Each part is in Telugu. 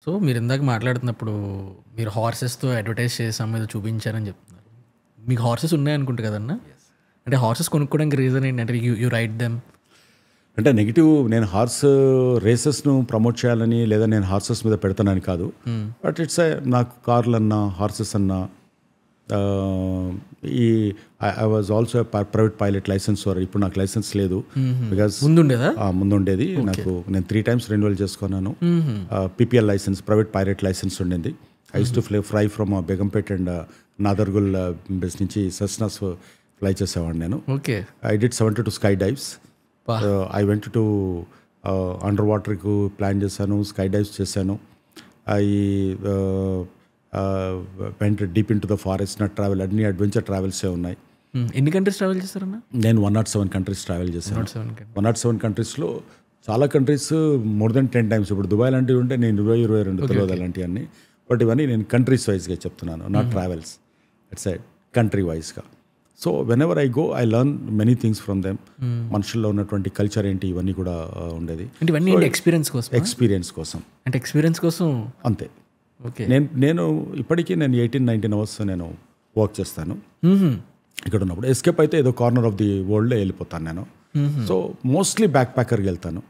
సో మీరు ఇందాక మాట్లాడుతున్నప్పుడు మీరు హార్సెస్తో అడ్వర్టైజ్ చేసాము ఏదో చూపించారని చెప్తున్నారు. మీకు హార్సెస్ ఉన్నాయనుకుంటా కదన్నా? అంటే హార్సెస్ కొనుక్కోవడానికి రీజన్ ఏంటంటే యూ రైడ్ దెమ్ అంటే నెగిటివ్ నేను హార్స్ రేసెస్ను ప్రమోట్ చేయాలని లేదా నేను హార్సెస్ మీద పెడతానని కాదు. బట్ ఇట్స్ నాకు కార్లు అన్నా హార్సెస్ అన్నా ఈ I was also private pilot licence. ఇప్పుడు నాకు లైసెన్స్ లేదు. బికాస్ ముందుండేది నాకు. నేను 3 times రెన్యువల్ చేసుకున్నాను. PPL licence, private pilot licence ఉండింది. I use to fly from Begumpet and Nadargul base నుంచి సెస్నాస్ ఫ్లై చేసేవాడిని నేను. I did 72 sky dives. I went to under వాటర్కు ప్లాన్ చేశాను, స్కై డైవ్స్ చేశాను. I went deep into the forest not travel, అన్ని అడ్వెంచర్ ట్రావెల్సే ఉన్నాయి. ఎన్ని కంట్రీస్ ట్రావెల్ చేస్తారన్నా? నేను 107 కంట్రీస్ ట్రావెల్ చేశాను. 107 కంట్రీస్లో చాలా కంట్రీస్ మోర్ దెన్ 10 times. ఇప్పుడు దుబాయ్ లాంటివి ఉంటే నేను 22 తెలియదు అలాంటివన్నీ. బట్ ఇవన్నీ నేను కంట్రీస్ వైజ్గా చెప్తున్నాను, నాట్ ట్రావెల్స్. ఇట్స్ కంట్రీ వైజ్గా. So when ever I go I learn many things from them. మనుషుల్లో ఉన్నటువంటి కల్చర్ ఏంటి ఇవన్నీ కూడా ఉండేది. ఎక్స్పీరియన్స్ కోసం అంతే. నేను ఇప్పటికీ 18-19 hours నేను వర్క్ చేస్తాను ఇక్కడ ఉన్నప్పుడు. ఎస్కేప్ అయితే ఏదో కార్నర్ ఆఫ్ ది వరల్డ్లో వెళ్ళిపోతాను నేను. సో మోస్ట్లీ బ్యాక్ ప్యాకర్కి వెళ్తాను.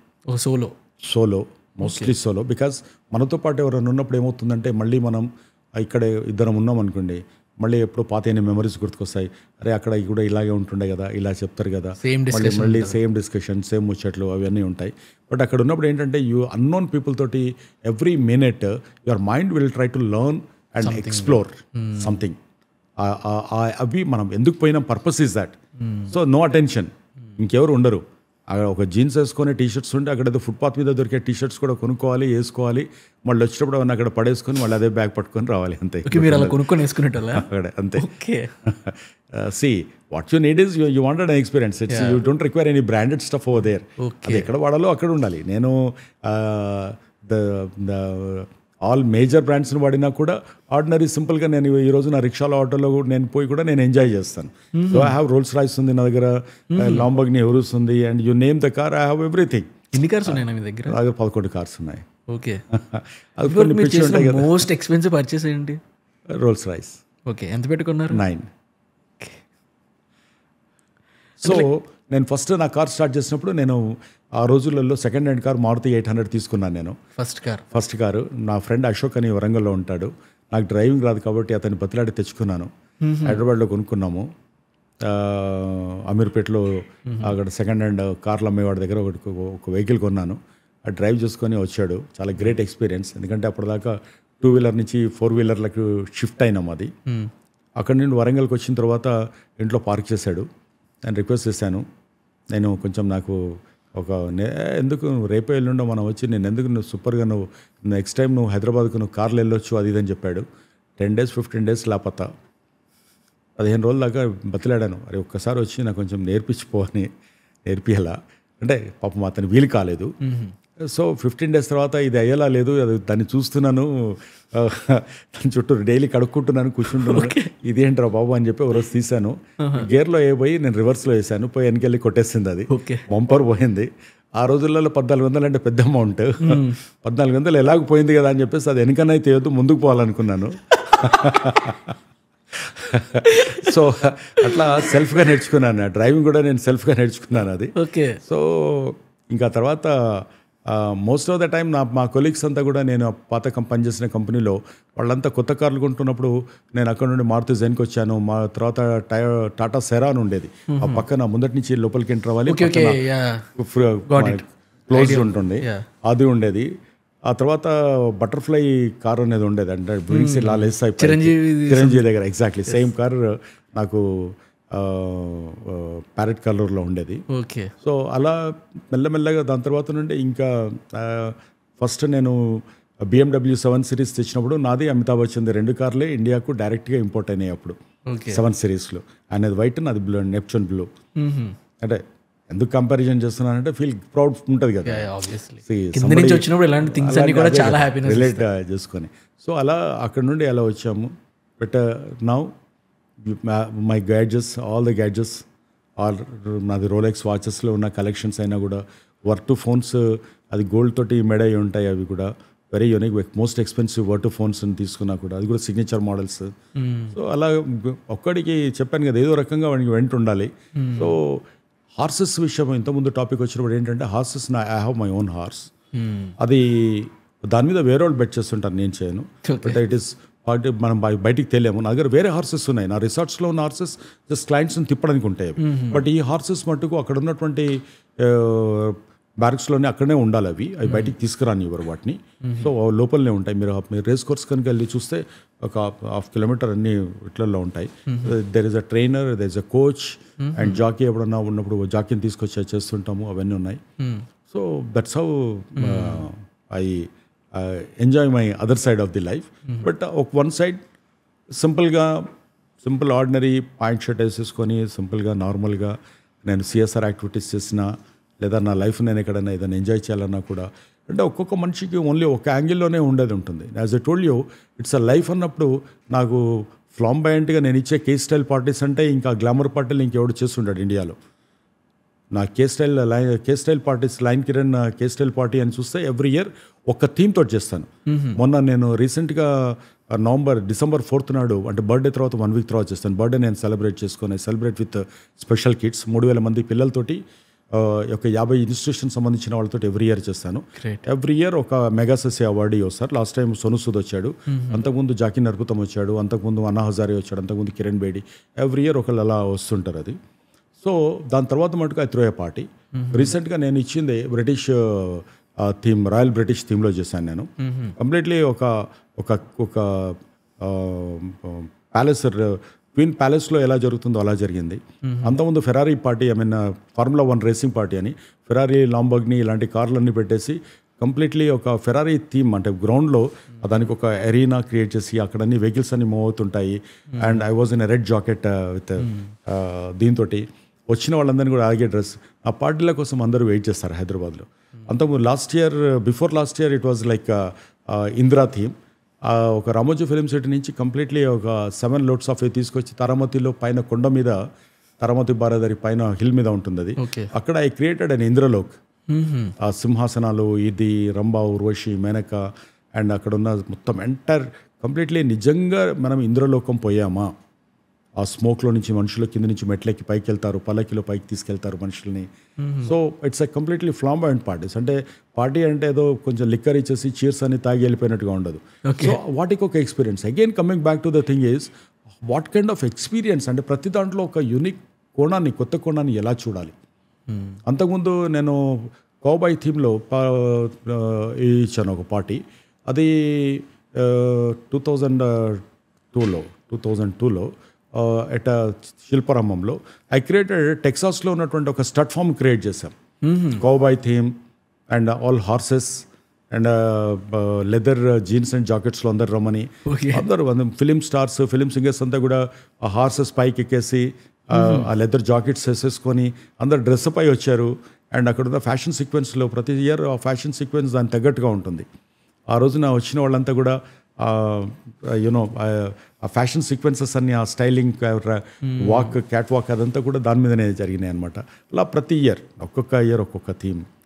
Solo mostly solo. బికాస్ మనతో పాటు ఎవరైనా ఉన్నప్పుడు ఏమవుతుందంటే మళ్ళీ మనం ఇక్కడ ఇద్దరం ఉన్నాం అనుకోండి, మళ్ళీ ఎప్పుడో పాత మెమరీస్ గుర్తుకొస్తాయి. అరే అక్కడ కూడా ఇలాగే ఉంటుండే కదా, ఇలా చెప్తారు కదా, మళ్ళీ సేమ్ డిస్కషన్, సేమ్ ముచ్చట్లు అవన్నీ ఉంటాయి. బట్ అక్కడ ఉన్నప్పుడు ఏంటంటే యూ అన్నోన్ పీపుల్ తోటి every minute your mind will try to learn and explore something. అవి మనం ఎందుకు పోయినా purpose is that. So no attention, ఇంకెవరు ఉండరు. అక్కడ ఒక జీన్స్ వేసుకొని టీషర్ట్స్ ఉంటే అక్కడ ఏదో ఫుట్పాత్ మీద దొరికే టీషర్ట్స్ కూడా కొనుక్కోవాలి, వేసుకోవాలి. మళ్ళీ వచ్చేటప్పుడు అవన్నీ అక్కడ పడేసుకొని మళ్ళీ అదే బ్యాగ్ పట్టుకొని రావాలి. అంతే. అక్కడే అంతే. See what you need is you wanted an experience. It's you don't require any branded stuff over there. అది ఎక్కడ వాడాలో అక్కడ ఉండాలి. నేను ఆల్ మేజర్ బ్రాండ్స్ని వాడినా కూడా ఆర్డినరీ సింపుల్గా నేను ఈ రోజు నా రిక్షాలో ఆటోలో నేను పోయి కూడా నేను ఎంజాయ్ చేస్తాను. So I have Rolls Royce ఉంది నా దగ్గర, లాంబోర్గిని ఎవరూస్ ఉంది, and you name the car I have everything. ఎన్ని కార్స్ ఉన్నాయి మీ దగ్గర? నా దగ్గర 11 కార్స్ ఉన్నాయి. ఓకే. మోస్ట్ ఎక్స్పెన్సివ్ పర్చేస్ ఏంటి? Rolls Royce. ఓకే. ఎంత పెట్టుకున్నారు? 9. సో నేను ఫస్ట్ నా కార్ స్టార్ట్ చేసినప్పుడు నేను ఆ రోజులలో సెకండ్ హ్యాండ్ కార్ మారుతి 800 తీసుకున్నాను నేను. ఫస్ట్ కారు నా ఫ్రెండ్ అశోక్ అని వరంగల్లో ఉంటాడు. నాకు డ్రైవింగ్ రాదు కాబట్టి అతన్ని బతిలాడి తెచ్చుకున్నాను. హైదరాబాద్లో కొనుక్కున్నాము. అమీర్పేటలో అక్కడ సెకండ్ హ్యాండ్ కార్లు అమ్మేవాడి దగ్గర ఒక వెహికల్ కొన్నాను. ఆ డ్రైవ్ చేసుకొని వచ్చాడు. చాలా గ్రేట్ ఎక్స్పీరియన్స్. ఎందుకంటే అప్పటిదాకా 2-wheeler నుంచి 4-wheelerలకు షిఫ్ట్ అయినాం. అది అక్కడి నుండి వరంగల్కి వచ్చిన తర్వాత ఇంట్లో పార్క్ చేశాడు. నేను రిక్వెస్ట్ చేశాను, నేను కొంచెం నాకు ఎందుకు రేపే ఎల్లుండో మనం వచ్చి నేను ఎందుకు నువ్వు సూపర్గా నువ్వు నెక్స్ట్ టైం నువ్వు హైదరాబాద్కు నువ్వు కార్లు వెళ్ళొచ్చు అది ఇదని చెప్పాడు. 10 days 15 days లాపత్తా 15 రోజుల దాకా బతిలాడాను. అరే ఒక్కసారి వచ్చి నాకు కొంచెం నేర్పియాలా అంటే పాపం అతను వీలు కాలేదు. సో 15 days తర్వాత ఇది అయ్యేలా లేదు, అది దాన్ని చూస్తున్నాను, దాని చుట్టూ డైలీ కడుక్కుంటున్నాను, కూర్చుంటున్నాను, ఇదేంట్రా బాబు అని చెప్పి ఒకరోజు తీశాను. గేర్లో పోయి నేను రివర్స్లో వేసాను, పోయి వెనకెళ్ళి కొట్టేసింది. అది బంపర్ పోయింది. ఆ రోజులలో 1400 అంటే పెద్ద అమౌంట్. 1400 ఎలాగ పోయింది కదా అని చెప్పేసి అది వెనకనైతే తీయొద్దు, ముందుకు పోవాలనుకున్నాను. సో అట్లా సెల్ఫ్గా నేర్చుకున్నాను. డ్రైవింగ్ కూడా నేను సెల్ఫ్గా నేర్చుకున్నాను అది. సో ఇంకా తర్వాత మోస్ట్ ఆఫ్ ద టైం మా కొలీగ్స్ అంతా కూడా నేను పాత పనిచేసిన కంపెనీలో వాళ్ళంతా కొత్త కార్లు కొంటున్నప్పుడు నేను అక్కడ నుండి మారుతి జెన్కి వచ్చాను. మా తర్వాత టాటా సెరాన్ ఉండేది, ఆ పక్కన ముందటి నుంచి లోపలికి ఎంటర్ అవ్వాలి, క్లోజ్ ఉంటుంది, అది ఉండేది. ఆ తర్వాత బటర్ఫ్లై కార్ అనేది ఉండేది, అంటే వింగ్స్ ఇలా లెస్ అయిపోయి చిరంజీవి దగ్గర ఎగ్జాక్ట్లీ సేమ్ కార్ నాకు ప్యారెట్ కలర్లో ఉండేది. సో అలా మెల్లమెల్లగా దాని తర్వాత నుండి ఇంకా ఫస్ట్ నేను BMW 7 Series తెచ్చినప్పుడు నాది అమితాబ్ బచ్చన్ది 2 కార్లే ఇండియాకు డైరెక్ట్గా ఇంపోర్ట్ అయినాయి అప్పుడు 7 Seriesలో. అనేది వైట్, నాది బ్లూ, నెప్చూన్ బ్లూ. అంటే ఎందుకు కంపారిజన్ చేస్తున్నానంటే ఫీల్ ప్రౌడ్ ఉంటుంది కదా రిలేట్ చేసుకొని. సో అలా అక్కడ నుండి అలా వచ్చాము. But now my gadgets, all the gadgets all నాది రోలెక్స్ వాచెస్లో ఉన్న కలెక్షన్స్ అయినా కూడా, వర్క్ టు ఫోన్స్ అది గోల్డ్ తోటి మెడ్ అయి ఉంటాయి, అవి కూడా very unique, most expensive Vertu phones తీసుకున్నా కూడా అది కూడా సిగ్నేచర్ మోడల్స్. సో అలా ఒక్కడికి చెప్పాను కదా ఏదో రకంగా వాడికి వెంట ఉండాలి. సో హార్సెస్ విషయం ఇంతకుముందు టాపిక్ వచ్చినప్పుడు ఏంటంటే horses I have my own horse. అది దాని మీద వేరే వాళ్ళు బెట్ చేస్తుంటారు, నేను చేయను. బట్ ఇట్ ఈస్ పార్టీ మనం బయటికి తెలియము. నా దగ్గర వేరే హార్సెస్ ఉన్నాయి. నా రిసార్ట్స్లో ఉన్న హార్సెస్ జస్ట్ క్లయింట్స్ని తిప్పడానికి ఉంటాయి. బట్ ఈ హార్సెస్ మట్టుకు అక్కడ ఉన్నటువంటి బ్యారక్స్లోనే అక్కడనే ఉండాలి. అవి బయటికి తీసుకురాని ఎవరు వాటిని. సో లోపలనే ఉంటాయి. మీరు రేస్ కోర్స్ కనుక వెళ్ళి చూస్తే ఒక 1/2 కిలోమీటర్ అన్ని ఇట్లలో ఉంటాయి. There is a trainer, there is a coach and jockey ఎప్పుడన్నా ఉన్నప్పుడు జాకీని తీసుకొచ్చి చేస్తుంటాము. అవన్నీ ఉన్నాయి. So that's how I enjoy my other side of the life. But ఒక one side simple ordinary pant shirt వేసేసుకొని సింపుల్గా నార్మల్గా నేను సిఎస్ఆర్ యాక్టివిటీస్ చేసిన, లేదా నా లైఫ్ నేను ఎక్కడైనా ఏదైనా ఎంజాయ్ చేయాలన్నా కూడా, అంటే ఒక్కొక్క మనిషికి ఓన్లీ ఒక యాంగిల్లోనే ఉండేది ఉంటుంది. As a told you, it's a life అన్నప్పుడు నాకు ఫ్లాంబయంట్గా నేను ఇచ్చే కే స్టైల్ పార్టీస్ అంటే ఇంకా గ్లామర్ పార్టీలు ఇంకెవడు చేస్తుంటాడు ఇండియాలో. నా కే స్టైల్ పార్టీస్, లైన్ కిరణ్ కే స్టైల్ పార్టీ అని చూస్తే ఎవ్రీ ఇయర్ ఒక థీమ్ తోటి చేస్తాను. మొన్న నేను రీసెంట్గా డిసెంబర్ 4th నాడు, అంటే బర్త్డే తర్వాత 1 week తర్వాత చేస్తాను. బర్త్డే నేను సెలబ్రేట్ విత్ స్పెషల్ కిడ్స్. 3,000 మంది పిల్లలతోటి ఒక 50 ఇన్స్టిట్యూషన్ సంబంధించిన వాళ్ళతో ఎవ్రీ ఇయర్ చేస్తాను. ఎవ్రీ ఇయర్ ఒక మెగాసెస్ అవార్డీ వస్తారు. లాస్ట్ టైం సోను సూద్ వచ్చాడు, అంతకుముందు జాకీ నర్పుతం వచ్చాడు, అంతకుముందు అన్నా హజారే వచ్చాడు, అంతకుముందు కిరణ్ బేడి. ఎవ్రీ ఇయర్ ఒకళ్ళు అలా వస్తుంటారు. అది సో దాని తర్వాత మటుకు ఐ త్రో ఏ పార్టీ. రీసెంట్గా నేను ఇచ్చింది బ్రిటిష్ థీమ్, రాయల్ బ్రిటిష్ థీమ్లో చేశాను నేను. కంప్లీట్లీ ఒక ప్యాలెస్, క్వీన్ ప్యాలెస్లో ఎలా జరుగుతుందో అలా జరిగింది. అంతకుముందు Ferrari party, formula 1 racing party అని ఫెరారీ, లాంబోర్గినీ ఇలాంటి కార్లన్నీ పెట్టేసి కంప్లీట్లీ ఒక ఫెరారీ థీమ్, అంటే గ్రౌండ్లో దానికి ఒక ఎరీనా క్రియేట్ చేసి అక్కడ అన్ని వెహికల్స్ అన్ని మూవ్ అవుతుంటాయి. And I was in a red jacket with దీంతో వచ్చిన వాళ్ళందరినీ కూడా అలాగే డ్రెస్. ఆ పార్టీల కోసం అందరూ వెయిట్ చేస్తారు హైదరాబాద్లో. అంతకుముందు before last year it was like Indira theme. ఒక రామోజీ ఫిలిం సిటీ నుంచి కంప్లీట్లీ ఒక 7 loads ఆఫ్ తీసుకొచ్చి తారామతిలో పైన కొండ మీద, తారామతి బారాదరి పైన హిల్ మీద ఉంటుంది అది. అక్కడ ఐ క్రియేటెడ్ అన్ ఇంద్రలోక్. ఆ సింహాసనాలు, ఇది రంభా, ఉర్వశి, మేనక అండ్ అక్కడ ఉన్న మొత్తం ఎంటైర్ కంప్లీట్లీ నిజంగా మనం ఇంద్రలోకం పోయామా? ఆ స్మోక్లో నుంచి మనుషులు కింద నుంచి మెట్లకి పైకి వెళ్తారు, పల్లకిలో పైకి తీసుకెళ్తారు మనుషుల్ని. So it's a completely flamboyant parties. అంటే పార్టీ అంటే ఏదో కొంచెం లిక్కర్ ఇచ్చేసి చీర్స్ అని తాగి వెళ్ళిపోయినట్టుగా ఉండదు. సో వాటికి ఒక experience. Again coming back to the thing is what kind of experience, అంటే ప్రతి దాంట్లో ఒక యూనిక్ కోణాన్ని, కొత్త కోణాన్ని ఎలా చూడాలి. అంతకుముందు నేను కౌబాయ్ థీమ్లో ఇచ్చాను ఒక పార్టీ. అది 2002లో ఎట్ శిల్పారామంలో ఐ క్రియేటెడ్. టెక్సాస్లో ఉన్నటువంటి ఒక స్టడ్ ఫామ్ క్రియేట్ చేశాం. Cowboy theme and all horses and leather jeans and జాకెట్స్లో అందరు రమ్మని, అందరూ ఫిలిం స్టార్స్, ఫిలిం సింగర్స్ అంతా కూడా ఆ హార్సెస్ పైకి ఎక్కేసి ఆ లెదర్ జాకెట్స్ వేసేసుకొని అందరు డ్రెస్అప్ అయి వచ్చారు. అండ్ అక్కడ ఉన్న ఫ్యాషన్ సీక్వెన్స్లో ప్రతి ఇయర్ ఆ ఫ్యాషన్ సీక్వెన్స్ దానికి తగ్గట్టుగా ఉంటుంది. ఆ రోజున వచ్చిన వాళ్ళంతా కూడా యూనో ఆ ఫ్యాషన్ సీక్వెన్సెస్ అన్ని, ఆ స్టైలింగ్, క్యాట్ వాక్ అదంతా కూడా దాని మీదనే జరిగినాయి అనమాట. అలా ప్రతి ఇయర్ ఒక్కొక్క థీమ్.